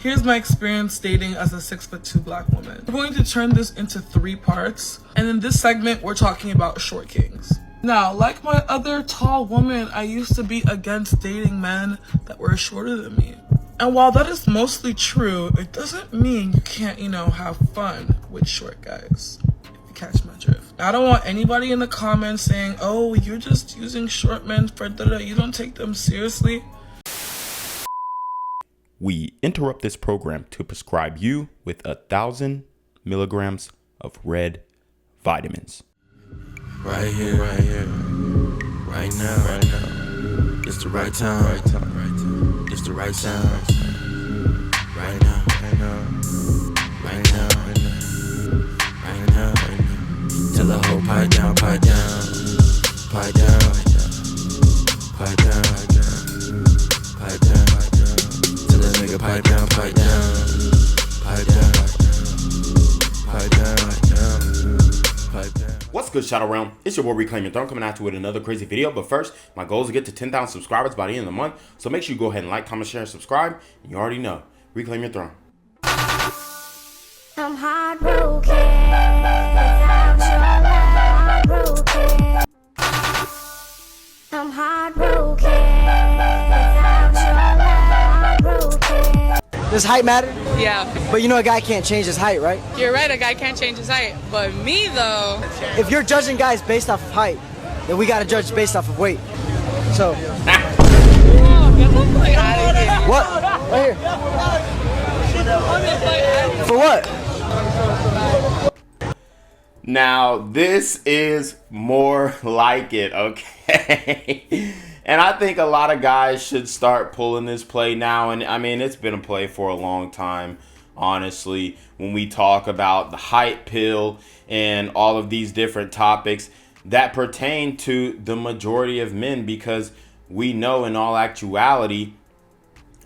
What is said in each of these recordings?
Here's my experience dating as a 6'2" black woman. We're going to turn this into 3 parts, and in this segment, we're talking about short kings. Now, like my other tall woman, I used to be against dating men that were shorter than me. And while that is mostly true, it doesn't mean you can't, have fun with short guys. If you catch my drift. I don't want anybody in the comments saying, oh, you're just using short men for da-da, you don't take them seriously. We interrupt this program to prescribe you with 1,000 milligrams of red vitamins. Right here, right now, it's the right time, it's the right sound, right now, till the whole pipe down, till the nigga pipe down, What's good, Shadow Realm? It's your boy Reclaim Your Throne coming at you with another crazy video. But first, my goal is to get to 10,000 subscribers by the end of the month. So make sure you go ahead and like, comment, share, and subscribe. And you already know, Reclaim Your Throne. I'm heartbroken without your love. I'm heartbroken without your love. Does height matter? Yeah. But a guy can't change his height, right? You're right, a guy can't change his height. But me, though... If you're judging guys based off of height, then we gotta judge based off of weight. So... Oh, get the fuck out of here. What? Right here. For what? Now, this is more like it, okay? And I think a lot of guys should start pulling this play now. And I mean, it's been a play for a long time, honestly, when we talk about the height pill and all of these different topics that pertain to the majority of men, because we know in all actuality,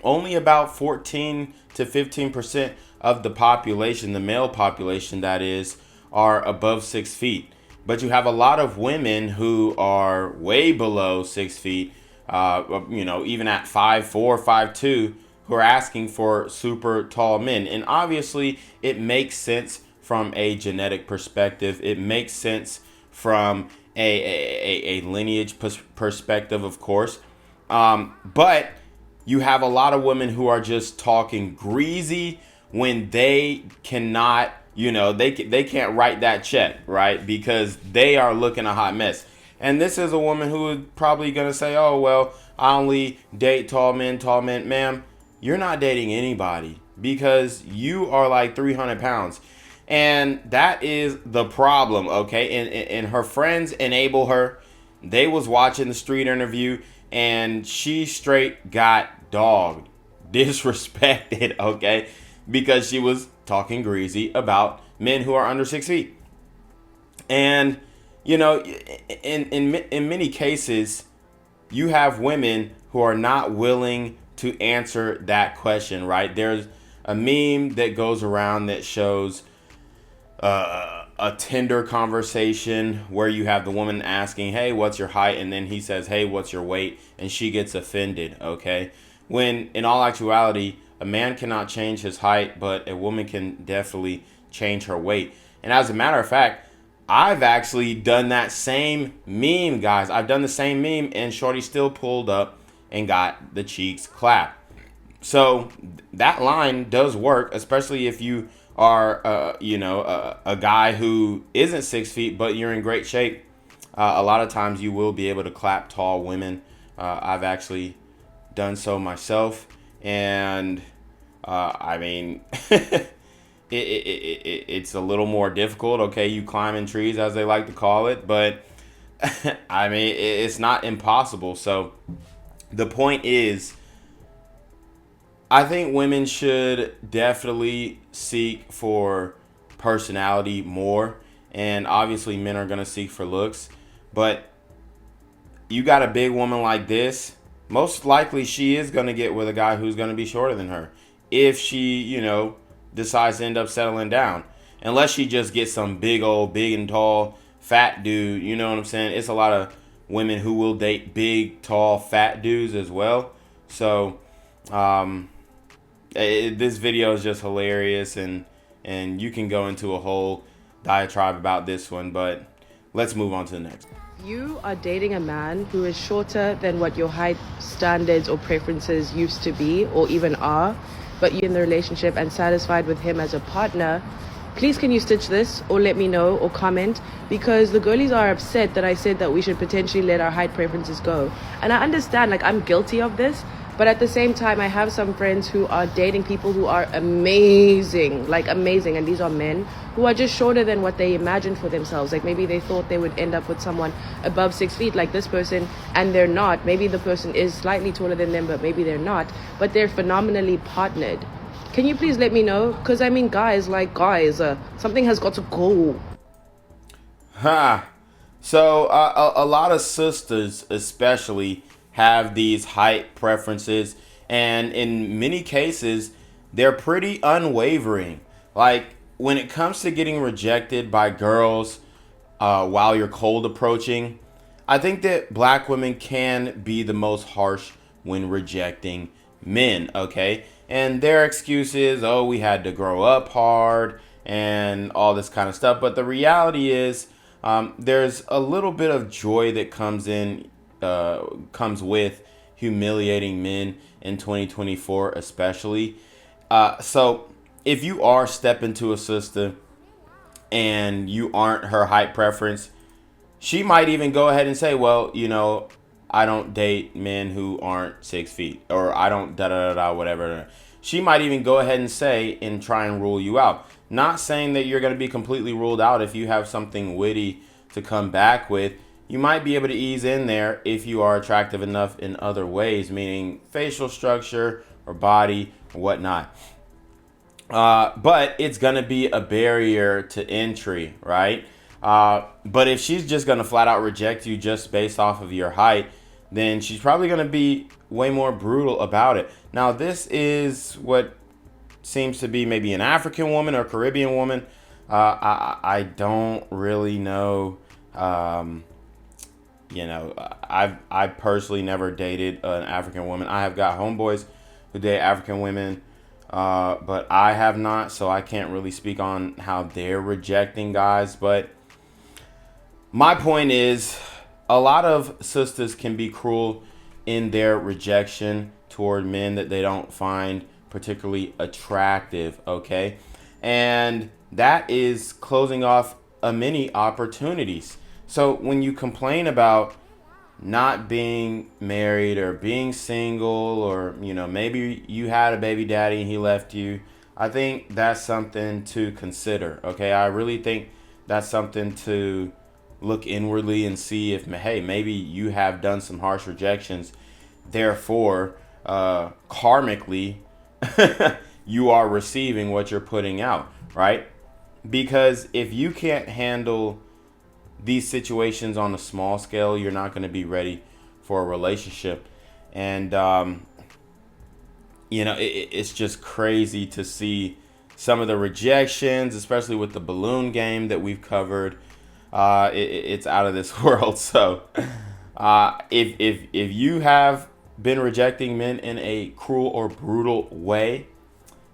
only about 14 to 15% of the population, the male population that is, are above 6 feet. But you have a lot of women who are way below 6 feet, even at 5'4", 5'2", who are asking for super tall men. And obviously, it makes sense from a genetic perspective. It makes sense from a lineage perspective, of course. But you have a lot of women who are just talking greasy when they cannot, they can't write that check, right? Because they are looking a hot mess. And this is a woman who is probably going to say, oh, well, I only date tall men. Ma'am, you're not dating anybody because you are like 300 pounds. And that is the problem, okay? And her friends enable her. They was watching the street interview and she straight got dogged, disrespected, okay? Because she was talking greasy about men who are under 6 feet. And, in many cases, you have women who are not willing to answer that question, right? There's a meme that goes around that shows a Tinder conversation where you have the woman asking, hey, what's your height? And then he says, hey, what's your weight? And she gets offended, okay? When in all actuality, a man cannot change his height, but a woman can definitely change her weight. And as a matter of fact, I've actually done that same meme, guys. I've done the same meme, and shorty still pulled up and got the cheeks clapped. So that line does work, especially if you are, a guy who isn't 6 feet, but you're in great shape. A lot of times you will be able to clap tall women. I've actually done so myself. And it's a little more difficult. Okay, you climbing trees, as they like to call it, but it's not impossible. So the point is, I think women should definitely seek for personality more, and obviously men are gonna seek for looks. But you got a big woman like this, most likely she is going to get with a guy who's going to be shorter than her if she, decides to end up settling down. Unless she just gets some big and tall, fat dude, you know what I'm saying? It's a lot of women who will date big, tall, fat dudes as well. So, this video is just hilarious, and you can go into a whole diatribe about this one, but let's move on to the next. You are dating a man who is shorter than what your height standards or preferences used to be or even are, but you're in the relationship and satisfied with him as a partner. Please can you stitch this or let me know or comment, because the girlies are upset that I said that we should potentially let our height preferences go. And I understand, like, I'm guilty of this, but at the same time I have some friends who are dating people who are amazing, like amazing, and these are men who are just shorter than what they imagined for themselves. Like maybe they thought they would end up with someone above 6 feet like this person, and they're not. Maybe the person is slightly taller than them, but maybe they're not, but they're phenomenally partnered. Can you please let me know? Because I mean, guys, something has got to go. So a lot of sisters especially have these height preferences, and in many cases they're pretty unwavering. Like when it comes to getting rejected by girls while you're cold approaching, I think that black women can be the most harsh when rejecting men, okay? And their excuse is, oh, we had to grow up hard and all this kind of stuff. But the reality is there's a little bit of joy that comes with humiliating men in 2024 especially. So if you are stepping to a sister and you aren't her height preference, she might even go ahead and say, well, you know, I don't date men who aren't 6 feet, or I don't whatever. She might even go ahead and say and try and rule you out. Not saying that you're going to be completely ruled out if you have something witty to come back with. You might be able to ease in there if you are attractive enough in other ways, meaning facial structure or body or whatnot. But it's going to be a barrier to entry, right? But if she's just going to flat out reject you just based off of your height, then she's probably going to be way more brutal about it. Now, this is what seems to be maybe an African woman or Caribbean woman. I don't really know. I've personally never dated an African woman. I have got homeboys who date African women, but I have not, so I can't really speak on how they're rejecting guys. But my point is, a lot of sisters can be cruel in their rejection toward men that they don't find particularly attractive, okay? And that is closing off many opportunities. So when you complain about not being married or being single, or, you know, maybe you had a baby daddy and he left you, I think that's something to consider, okay? I really think that's something to look inwardly and see if, hey, maybe you have done some harsh rejections. Therefore, karmically, you are receiving what you're putting out, right? Because if you can't handle these situations on a small scale, you're not going to be ready for a relationship. And, it's just crazy to see some of the rejections, especially with the balloon game that we've covered. It's out of this world. So if you have been rejecting men in a cruel or brutal way,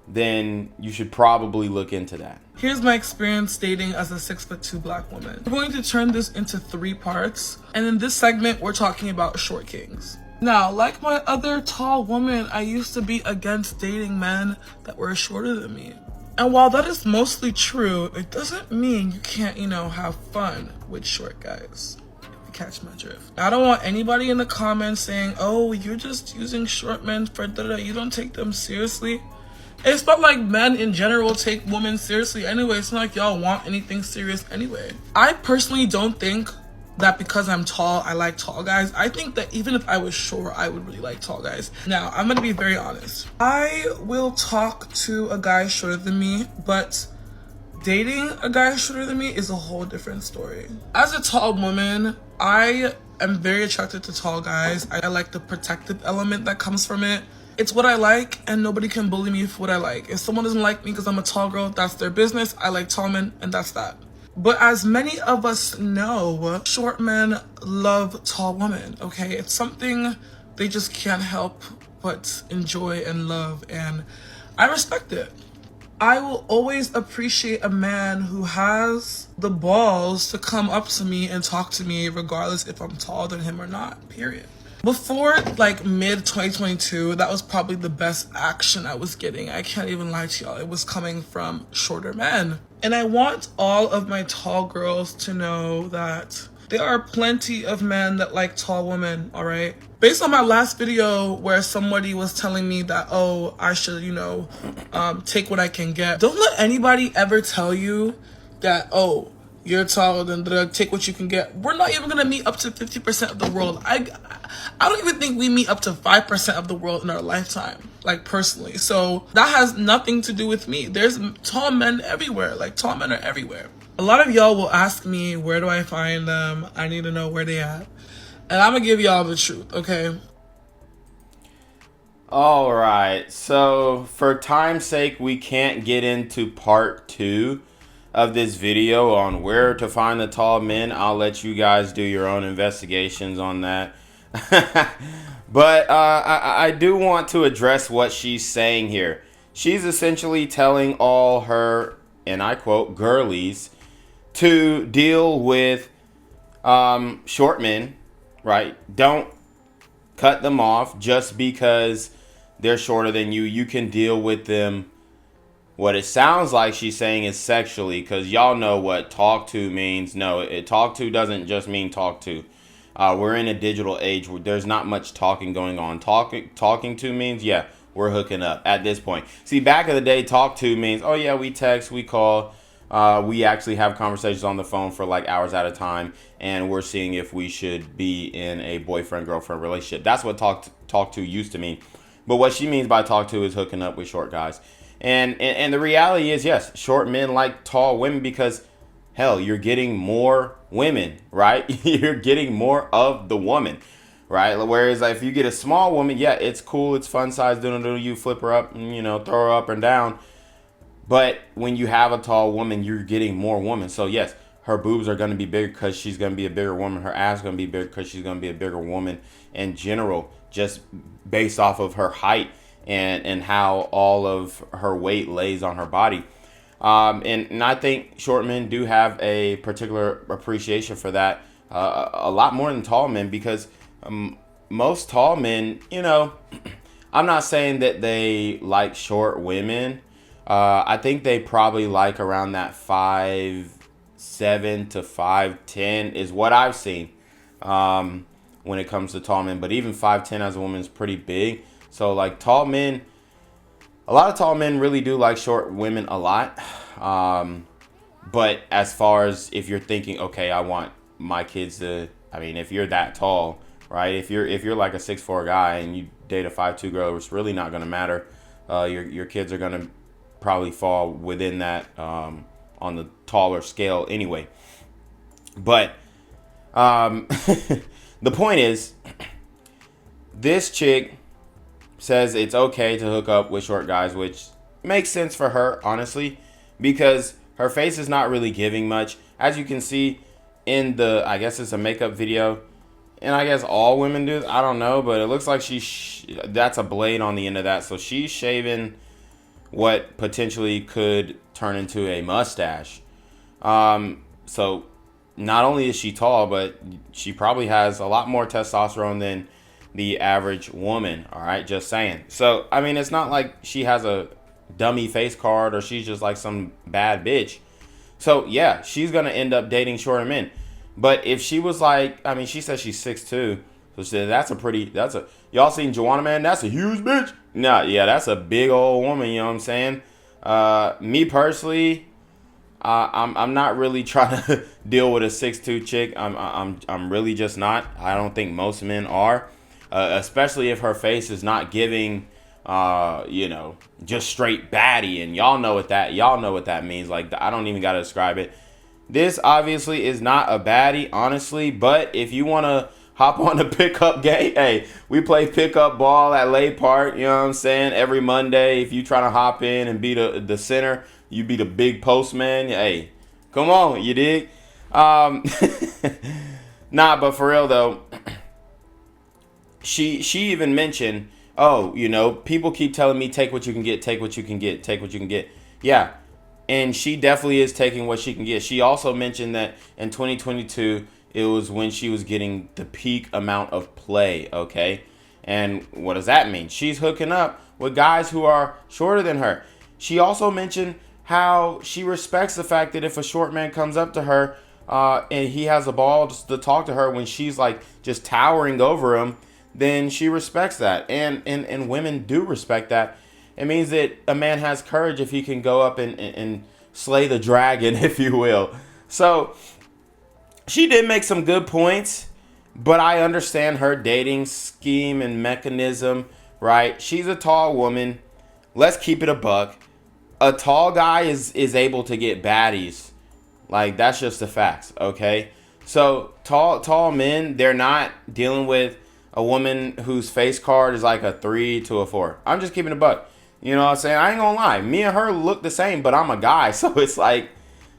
then you should probably look into that. Here's my experience dating as a 6'2" black woman. We're going to turn this into 3 parts, and in this segment we're talking about short kings. Now, like my other tall woman, I used to be against dating men that were shorter than me. And while that is mostly true, it doesn't mean you can't, have fun with short guys. If you catch my drift. I don't want anybody in the comments saying, oh, you're just using short men for da-da-da. You don't take them seriously. It's not like men in general take women seriously anyway. It's not like y'all want anything serious anyway. I personally don't think that because I'm tall, I like tall guys. I think that even if I was short, I would really like tall guys. Now, I'm gonna be very honest. I will talk to a guy shorter than me, but dating a guy shorter than me is a whole different story. As a tall woman, I am very attracted to tall guys. I like the protective element that comes from it. It's what I like, and nobody can bully me for what I like. If someone doesn't like me because I'm a tall girl, that's their business. I like tall men, and that's that. But as many of us know, short men love tall women, okay? It's something they just can't help but enjoy and love. And I respect it. I will always appreciate a man who has the balls to come up to me and talk to me regardless if I'm taller than him or not, period. Before like mid 2022, that was probably the best action I was getting. I can't even lie to y'all. It was coming from shorter men. And I want all of my tall girls to know that there are plenty of men that like tall women, all right? Based on my last video where somebody was telling me that, oh, I should, take what I can get. Don't let anybody ever tell you that, oh, you're taller than take what you can get. We're not even gonna meet up to 50% of the world. I don't even think we meet up to 5% of the world in our lifetime, like personally. So that has nothing to do with me. There's tall men everywhere. Like tall men are everywhere. A lot of y'all will ask me, where do I find them? I need to know where they at. And I'm gonna give y'all the truth, okay? All right. So for time's sake, we can't get into part 2 of this video on where to find the tall men. I'll let you guys do your own investigations on that. But I do want to address what she's saying here. She's essentially telling all her, and I quote, girlies, to deal with short men, right? Don't cut them off just because they're shorter than you. You can deal with them. What it sounds like she's saying is sexually, because y'all know what talk to means. No, talk to doesn't just mean talk to. We're in a digital age where there's not much talking going on. Talking to means, yeah, we're hooking up at this point. See, back in the day, talk to means, oh yeah, we text, we call. We actually have conversations on the phone for like hours at a time, and we're seeing if we should be in a boyfriend-girlfriend relationship. That's what talk to used to mean. But what she means by talk to is hooking up with short guys. And the reality is, yes, short men like tall women because, hell, you're getting more women, right? You're getting more of the woman, right? Whereas if you get a small woman, yeah, it's cool, it's fun size, you flip her up, and, throw her up and down. But when you have a tall woman, you're getting more women. So yes, her boobs are going to be bigger because she's going to be a bigger woman. Her ass is going to be bigger because she's going to be a bigger woman in general, just based off of her height and how all of her weight lays on her body. And I think short men do have a particular appreciation for that, a lot more than tall men, because most tall men, I'm not saying that they like short women. I think they probably like around that 5'7" to 5'10" is what I've seen when it comes to tall men. But even 5'10" as a woman is pretty big. So like tall men, a lot of tall men really do like short women a lot. But as far as if you're thinking, okay, I want my kids to, if you're that tall, right? If you're like a 6'4" guy and you date a 5'2" girl, it's really not going to matter. Your kids are going to probably fall within that on the taller scale anyway. But the point is, this chick says it's okay to hook up with short guys, which makes sense for her, honestly, because her face is not really giving much. As you can see in the, I guess it's a makeup video, and I guess all women do, I don't know, but it looks like that's a blade on the end of that, so she's shaving what potentially could turn into a mustache. So not only is she tall, but she probably has a lot more testosterone than the average woman. All right, just saying. So it's not like she has a dummy face card or she's just like some bad bitch. So yeah, she's gonna end up dating shorter men. But if she was like, she says she's 6'2", so she said y'all seen Joanna, man? That's a huge bitch. Nah, yeah, that's a big old woman. You know what I'm saying? Me personally, I'm not really trying to deal with a 6'2" chick. I'm really just not. I don't think most men are, especially if her face is not giving, just straight baddie. And y'all know what that means. Like, I don't even gotta describe it. This obviously is not a baddie, honestly. But if you wanna hop on the pickup game, hey, we play pickup ball at Lay Park, you know what I'm saying, every Monday. If you trying to hop in and be the center, you be the big postman, hey, come on, you dig? Nah, but for real though, she even mentioned oh, you know, people keep telling me take what you can get, take what you can get, take what you can get. Yeah. And she definitely is taking what she can get. She also mentioned that in 2022, it was when she was getting the peak amount of play, okay? And what does that mean? She's hooking up with guys who are shorter than her. She also mentioned how she respects the fact that if a short man comes up to her and he has a ball to talk to her when she's like just towering over him, then she respects that. And women do respect that. It means that a man has courage if he can go up and slay the dragon, if you will. So she did make some good points, but I understand her dating scheme and mechanism, right? She's a tall woman. Let's keep it a buck. A tall guy is able to get baddies. Like, that's just the facts, okay? So tall men, they're not dealing with a woman whose face card is like a 3 to a 4. I'm just keeping it a buck. You know what I'm saying? I ain't gonna lie. Me and her look the same, but I'm a guy, so it's like,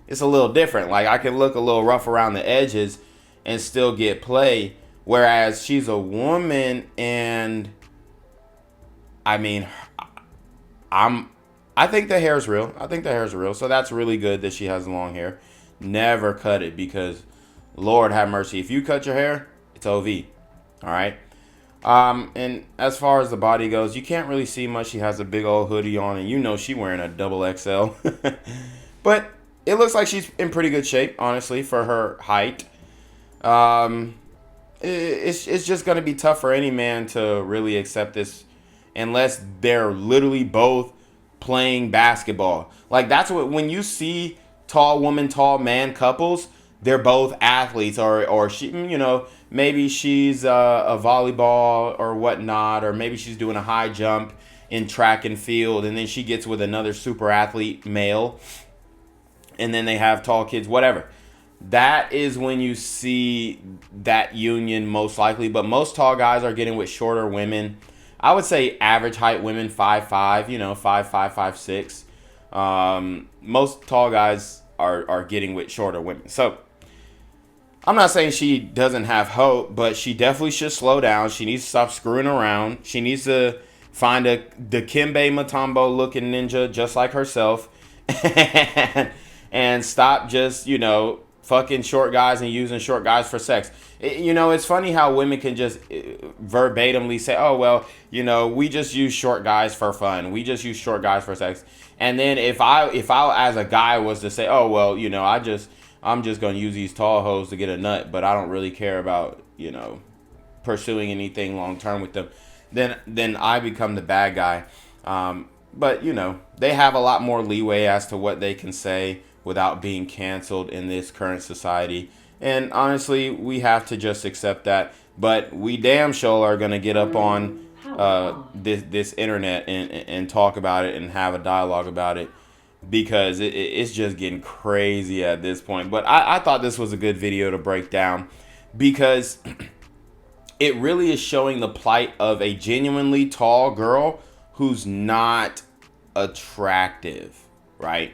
it's a little different. Like, I can look a little rough around the edges and still get play, whereas she's a woman, and I mean, I think the hair's real. I think the hair's real, so that's really good that she has long hair. Never cut it, because Lord have mercy, if you cut your hair, it's OV. All right. And as far as the body goes, you can't really see much. She has a big old hoodie on, and you know she wearing a double XL. But it looks like she's in pretty good shape, honestly, for her height. It's just going to be tough for any man to really accept this unless they're literally both playing basketball. Like, that's what, when you see tall woman, tall man couples, they're both athletes, or she, you know, maybe she's a volleyball or whatnot, or maybe she's doing a high jump in track and field, and then she gets with another super athlete male, and then they have tall kids, whatever. That is when you see that union most likely. But most tall guys are getting with shorter women. I would say average height women, 5'5", you know, 5'5", 5'6". Most tall guys are getting with shorter women. So I'm not saying she doesn't have hope, but she definitely should slow down. She needs to stop screwing around. She needs to find a Dikembe Mutombo looking ninja just like herself and stop just, you know, fucking short guys and using short guys for sex. You know, it's funny how women can just verbatimly say, oh, well, you know, we just use short guys for fun. We just use short guys for sex. And then if I as a guy was to say, oh, well, you know, I'm just going to use these tall hoes to get a nut, but I don't really care about, you know, pursuing anything long term with them, then I become the bad guy. But, you know, they have a lot more leeway as to what they can say without being canceled in this current society. And honestly, we have to just accept that. But we damn sure are going to get up on this internet and talk about it and have a dialogue about it, because it's just getting crazy at this point. But I thought this was a good video to break down, because it really is showing the plight of a genuinely tall girl who's not attractive, right?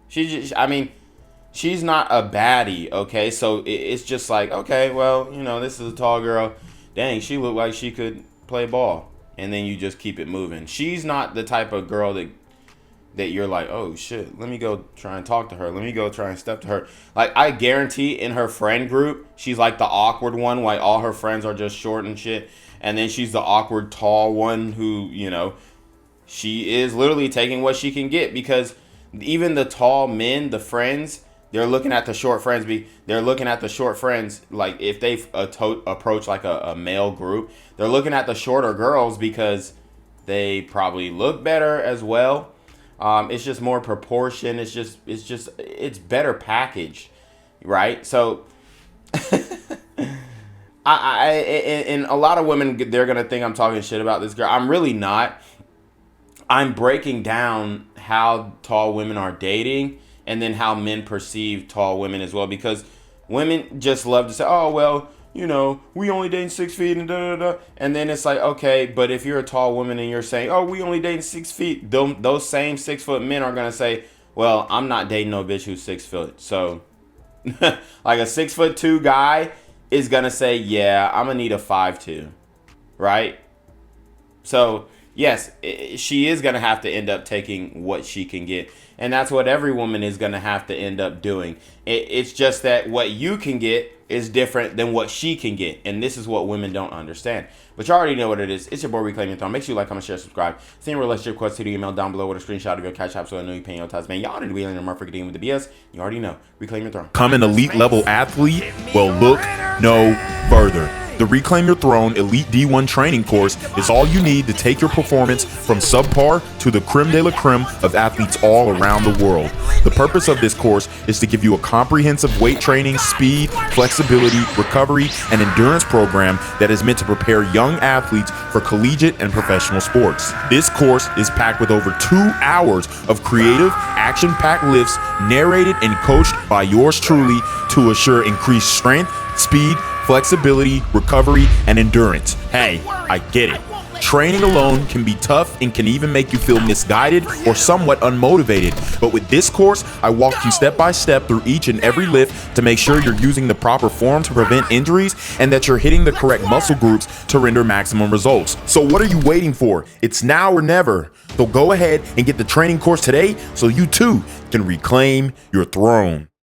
She's not a baddie, okay? So it's just like, okay, well, you know, this is a tall girl. Dang, she looked like she could play ball. And then you just keep it moving. She's not the type of girl that you're like, oh, shit, let me go try and talk to her. Let me go try and step to her. Like, I guarantee in her friend group, she's like the awkward one. Like, all her friends are just short and shit. And then she's the awkward tall one who, you know, she is literally taking what she can get, because even the tall men, the friends, they're looking at the short friends. They're looking at the short friends, like if they approach like a male group, they're looking at the shorter girls because they probably look better as well. It's just more proportion. It's better packaged, right? So, and a lot of women, they're gonna think I'm talking shit about this girl. I'm really not. I'm breaking down how tall women are dating, and then how men perceive tall women as well, because women just love to say, oh, well, you know, we only dating 6 feet and da da da. And then it's like, okay, but if you're a tall woman and you're saying, oh, we only dating 6 feet, those same 6 foot men are gonna say, well, I'm not dating no bitch who's 6 foot. So like a 6'2" guy is gonna say, yeah, I'm gonna need a 5'2", right? So yes, she is going to have to end up taking what she can get. And that's what every woman is going to have to end up doing. It's just that what you can get is different than what she can get. And this is what women don't understand. But you already know what it is. It's your boy, Reclaim Your Throne. Make sure you like, comment, share, subscribe. Send your relationship request to the email down below with a screenshot of your cash app so I know you're paying your tithes. Man, y'all need to be in your motherfucking dealing with the BS. You already know. Reclaim Your Throne. Become an elite level athlete? Well, look no further. The Reclaim Your Throne Elite D1 training course is all you need to take your performance from subpar to the creme de la creme of athletes all around the world. The purpose of this course is to give you a comprehensive weight training, speed, flexibility, recovery, and endurance program that is meant to prepare young athletes for collegiate and professional sports. This course is packed with over 2 hours of creative, action-packed lifts narrated and coached by yours truly to assure increased strength, speed, flexibility, recovery, and endurance. Hey, I get it. Training alone can be tough and can even make you feel misguided or somewhat unmotivated. But with this course, I walk you step by step through each and every lift to make sure you're using the proper form to prevent injuries and that you're hitting the correct muscle groups to render maximum results. So what are you waiting for? It's now or never. So go ahead and get the training course today so you too can reclaim your throne.